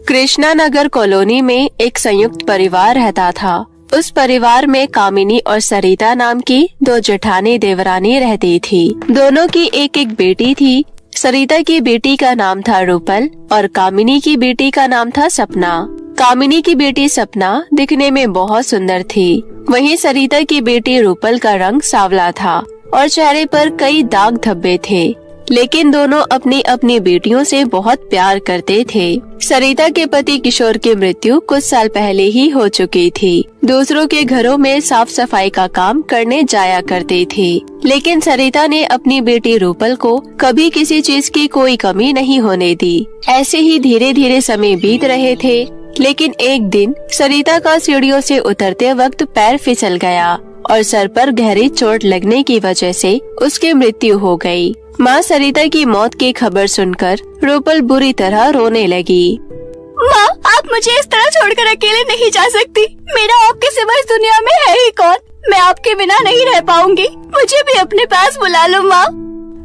Krishna Nagar colony में एक संयुक्त परिवार रहता था। उस परिवार में कामिनी और सरिता नाम की दो जेठानी देवरानी रहती थी। दोनों की एक एक बेटी थी। सरिता की बेटी का नाम था रूपल और कामिनी की बेटी का नाम था सपना। कामिनी की बेटी सपना दिखने में बहुत सुंदर थी। वहीं सरिता की बेटी रूपल का रंग सांवला था और चेहरे पर कई दाग धब्बे थे, लेकिन दोनों अपनी अपनी बेटियों से बहुत प्यार करते थे। सरिता के पति किशोर की मृत्यु कुछ साल पहले ही हो चुकी थी। दूसरों के घरों में साफ सफाई का काम करने जाया करते थे, लेकिन सरिता ने अपनी बेटी रूपल को कभी किसी चीज की कोई कमी नहीं होने दी। ऐसे ही धीरे धीरे समय बीत रहे थे, लेकिन एक दिन सरिता का सीढ़ियों से उतरते वक्त पैर फिसल गया और सर पर गहरी चोट लगने की वजह से उसकी मृत्यु हो गई। माँ सरिता की मौत की खबर सुनकर रूपल बुरी तरह रोने लगी। माँ, आप मुझे इस तरह छोड़कर अकेले नहीं जा सकती। मेरा आपके सिवा इस दुनिया में है ही कौन? मैं आपके बिना नहीं रह पाऊंगी। मुझे भी अपने पास बुला लो माँ।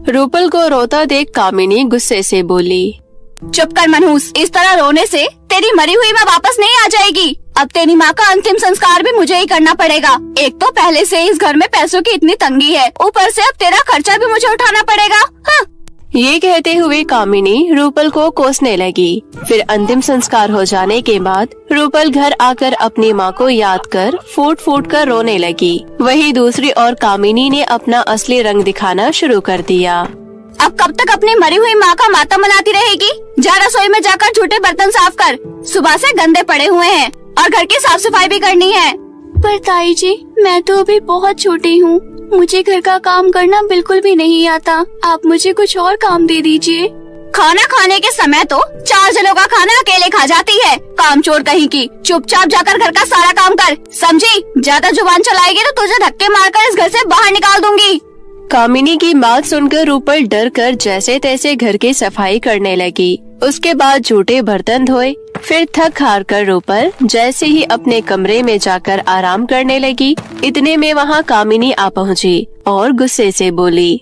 रूपल को रोता देख कामिनी गुस्से से बोली, चुप कर मनहूस, इस तरह रोने से तेरी मरी हुई माँ वापस नहीं आ जाएगी। अब तेरी माँ का अंतिम संस्कार भी मुझे ही करना पड़ेगा। एक तो पहले से इस घर में पैसों की इतनी तंगी है, ऊपर से अब तेरा खर्चा भी मुझे उठाना पड़ेगा। हाँ। ये कहते हुए कामिनी रूपल को कोसने लगी। फिर अंतिम संस्कार हो जाने के बाद रूपल घर आकर अपनी माँ को याद कर फूट फूट कर रोने लगी। वहीं दूसरी ओर कामिनी ने अपना असली रंग दिखाना शुरू कर दिया। अब कब तक अपनी मरी हुई माँ का मातम मनाती रहेगी? जा रसोई में जाकर झूठे बर्तन साफ कर, सुबह से गंदे पड़े हुए हैं और घर की साफ सफाई भी करनी है। पर ताई जी, मैं तो अभी बहुत छोटी हूँ, मुझे घर का काम करना बिल्कुल भी नहीं आता। आप मुझे कुछ और काम दे दीजिए। खाना खाने के समय तो 4 जनों का खाना अकेले खा जाती है, काम चोर कहीं की। चुपचाप जाकर घर का सारा काम कर, समझी? ज्यादा जुबान चलाएगी तो तुझे धक्के मारकर इस घर से बाहर निकाल दूंगी। कामिनी की बात सुनकर रूपल डर कर जैसे तैसे घर की सफाई करने लगी। उसके बाद झूठे बर्तन धोए। फिर थक हार कर रूपल जैसे ही अपने कमरे में जाकर आराम करने लगी, इतने में वहाँ कामिनी आ पहुँची और गुस्से से बोली,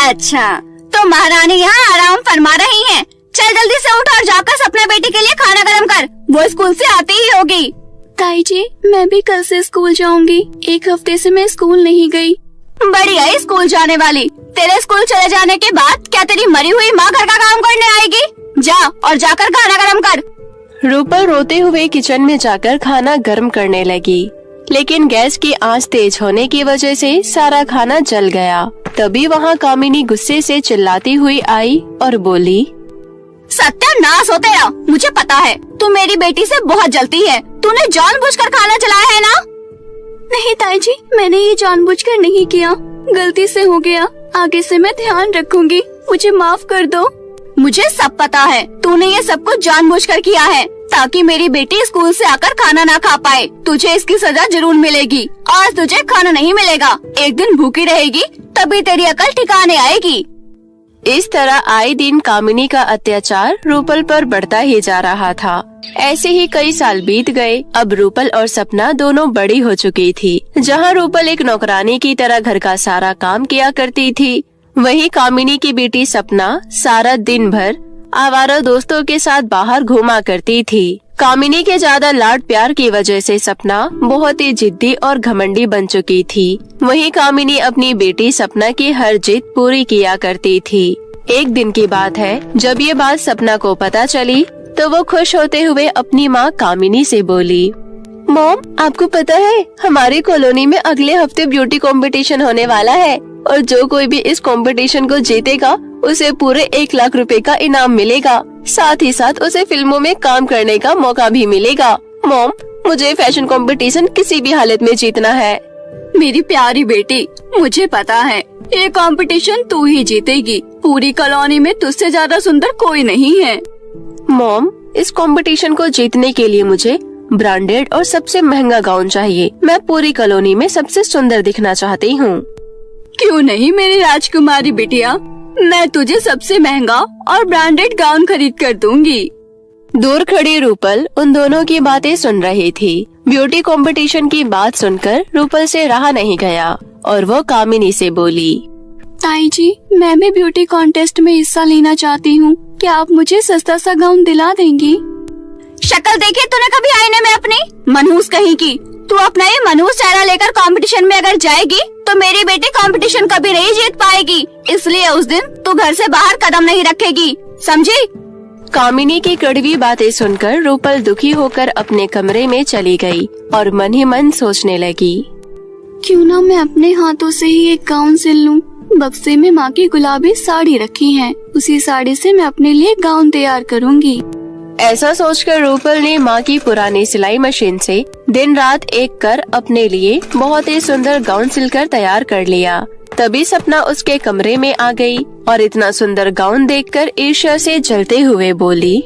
अच्छा, तो महारानी यहाँ आराम फरमा रही हैं। चल जल्दी से उठ और जाकर अपने बेटी के लिए खाना गरम कर, वो स्कूल से आती ही होगी। ताई जी, मैं भी कल से स्कूल जाऊंगी। एक हफ्ते से मैं स्कूल नहीं गई। बढ़िया है स्कूल जाने वाली। तेरे स्कूल चले जाने के बाद क्या तेरी मरी हुई माँ घर का काम करने आएगी? जा और जाकर खाना गरम कर। रूपल रोते हुए किचन में जाकर खाना गर्म करने लगी, लेकिन गैस की आंच तेज होने की वजह से सारा खाना जल गया। तभी वहाँ कामिनी गुस्से से चिल्लाती हुई आई और बोली, सत्यानाश हो तेरा। मुझे पता है तू मेरी बेटी से बहुत जलती है। तूने जानबूझकर खाना जलाया है ना? नहीं ताई जी, मैंने ये जानबूझकर नहीं किया, गलती से हो गया। आगे से मैं ध्यान रखूंगी, मुझे माफ कर दो। मुझे सब पता है, तूने ये सब कुछ जानबूझकर किया है ताकि मेरी बेटी स्कूल से आकर खाना ना खा पाए। तुझे इसकी सजा जरूर मिलेगी। आज तुझे खाना नहीं मिलेगा, एक दिन भूखी रहेगी, तभी तेरी अकल ठिकाने आएगी। इस तरह आए दिन कामिनी का अत्याचार रूपल पर बढ़ता ही जा रहा था। ऐसे ही कई साल बीत गए। अब रूपल और सपना दोनों बड़ी हो चुकी थी। जहाँ रूपल एक नौकरानी की तरह घर का सारा काम किया करती थी, वहीं कामिनी की बेटी सपना सारा दिन भर आवारा दोस्तों के साथ बाहर घूमा करती थी। कामिनी के ज्यादा लाड प्यार की वजह से सपना बहुत ही जिद्दी और घमंडी बन चुकी थी। वहीं कामिनी अपनी बेटी सपना की हर जिद पूरी किया करती थी। एक दिन की बात है, जब ये बात सपना को पता चली तो वो खुश होते हुए अपनी माँ कामिनी से बोली, मॉम, आपको पता है हमारी कॉलोनी में अगले हफ्ते ब्यूटी कंपटीशन होने वाला है और जो कोई भी इस कंपटीशन को जीतेगा उसे पूरे 1 लाख रुपए का इनाम मिलेगा। साथ ही साथ उसे फिल्मों में काम करने का मौका भी मिलेगा। मॉम, मुझे फैशन कंपटीशन किसी भी हालत में जीतना है। मेरी प्यारी बेटी, मुझे पता है ये कंपटीशन तू ही जीतेगी। पूरी कॉलोनी में तुझसे ज्यादा सुंदर कोई नहीं है। मॉम, इस कंपटीशन को जीतने के लिए मुझे ब्रांडेड और सबसे महंगा गाउन चाहिए। मैं पूरी कॉलोनी में सबसे सुंदर दिखना चाहती हूँ। क्यों नहीं मेरी राजकुमारी बिटिया, मैं तुझे सबसे महंगा और ब्रांडेड गाउन खरीद कर दूंगी। दूर खड़ी रूपल उन दोनों की बातें सुन रही थी। ब्यूटी कंपटीशन की बात सुनकर रूपल से रहा नहीं गया और वो कामिनी से बोली, ताई जी, मैं भी ब्यूटी कॉन्टेस्ट में हिस्सा लेना चाहती हूँ। क्या आप मुझे सस्ता सा गाउन दिला देंगी? शक्ल देखी तूने कभी आईने में अपनी? मनहूस कहीं की। तू अपना ये मनहूस चेहरा लेकर कंपटीशन में अगर जाएगी तो मेरी बेटी कंपटीशन कभी नहीं जीत पाएगी। इसलिए उस दिन तू घर से बाहर कदम नहीं रखेगी, समझी? कामिनी की कड़वी बातें सुनकर रूपल दुखी होकर अपने कमरे में चली गई और मन ही मन सोचने लगी, क्यों ना मैं अपने हाथों से ही एक गाउन सिल लूं। बक्से में माँ की गुलाबी साड़ी रखी है, उसी साड़ी से मैं अपने लिए गाउन तैयार करूंगी। ऐसा सोचकर रूपल ने माँ की पुरानी सिलाई मशीन से दिन रात एक कर अपने लिए बहुत ही सुंदर गाउन सिलकर तैयार कर लिया। तभी सपना उसके कमरे में आ गई और इतना सुंदर गाउन देखकर ईर्ष्या से जलते हुए बोली,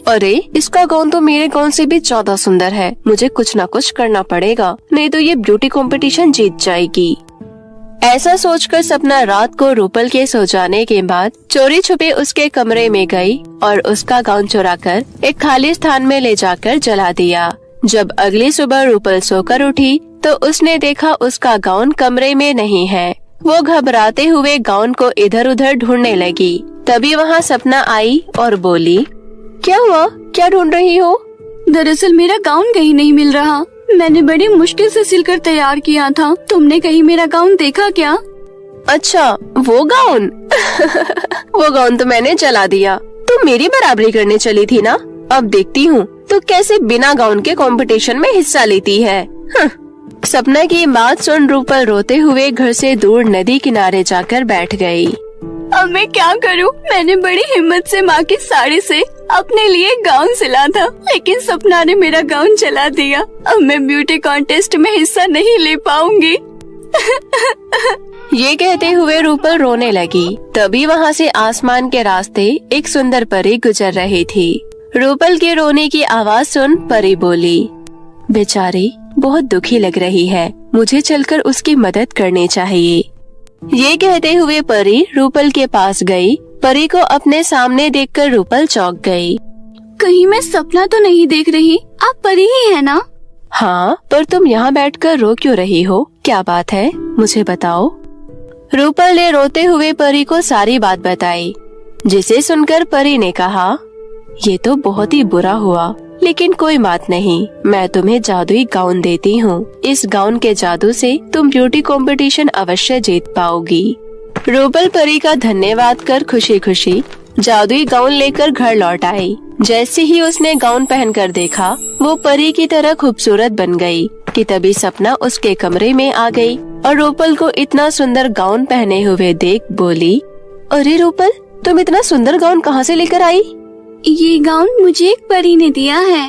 अरे इसका गाउन तो मेरे गाउन से भी ज्यादा सुंदर है। मुझे कुछ न कुछ करना पड़ेगा, नहीं तो ये ब्यूटी कंपटीशन जीत जाएगी। ऐसा सोचकर सपना रात को रूपल के सो जाने के बाद चोरी छुपे उसके कमरे में गई और उसका गाउन चुराकर एक खाली स्थान में ले जाकर जला दिया। जब अगली सुबह रूपल सोकर उठी तो उसने देखा उसका गाउन कमरे में नहीं है। वो घबराते हुए गाउन को इधर उधर ढूंढने लगी। तभी वहाँ सपना आई और बोली, क्या हुआ, क्या ढूंढ रही हो? दरअसल मेरा गाउन कहीं नहीं मिल रहा। मैंने बड़ी मुश्किल से सिलकर तैयार किया था। तुमने कहीं मेरा गाउन देखा क्या? अच्छा वो गाउन वो गाउन तो मैंने जला दिया। तुम मेरी बराबरी करने चली थी ना। अब देखती हूँ तो कैसे बिना गाउन के कंपटीशन में हिस्सा लेती है। सपना की बात सुन रूपल रोते हुए घर से दूर नदी किनारे जाकर बैठ गई। अब मैं क्या करूं? मैंने बड़ी हिम्मत से माँ की साड़ी से अपने लिए गाउन सिला था, लेकिन सपना ने मेरा गाउन जला दिया। अब मैं ब्यूटी कॉन्टेस्ट में हिस्सा नहीं ले पाऊंगी। ये कहते हुए रूपल रोने लगी। तभी वहाँ से आसमान के रास्ते एक सुंदर परी गुजर रही थी। रूपल के रोने की आवाज सुन परी बोली, बेचारी बहुत दुखी लग रही है, मुझे चलकर उसकी मदद करनी चाहिए। ये कहते हुए परी रूपल के पास गई। परी को अपने सामने देखकर रूपल चौंक गई। कहीं मैं सपना तो नहीं देख रही? आप परी ही है ना? हाँ, पर तुम यहाँ बैठकर रो क्यों रही हो? क्या बात है, मुझे बताओ। रूपल ने रोते हुए परी को सारी बात बताई, जिसे सुनकर परी ने कहा, ये तो बहुत ही बुरा हुआ, लेकिन कोई बात नहीं, मैं तुम्हें जादुई गाउन देती हूँ। इस गाउन के जादू से तुम ब्यूटी कंपटीशन अवश्य जीत पाओगी। रूपल परी का धन्यवाद कर खुशी खुशी जादुई गाउन लेकर घर लौट आई। जैसे ही उसने गाउन पहनकर देखा, वो परी की तरह खूबसूरत बन गई कि तभी सपना उसके कमरे में आ गई और रूपल को इतना सुंदर गाउन पहने हुए देख बोली, अरे रूपल, तुम इतना सुंदर गाउन कहाँ से लेकर आई? ये गाउन मुझे एक परी ने दिया है।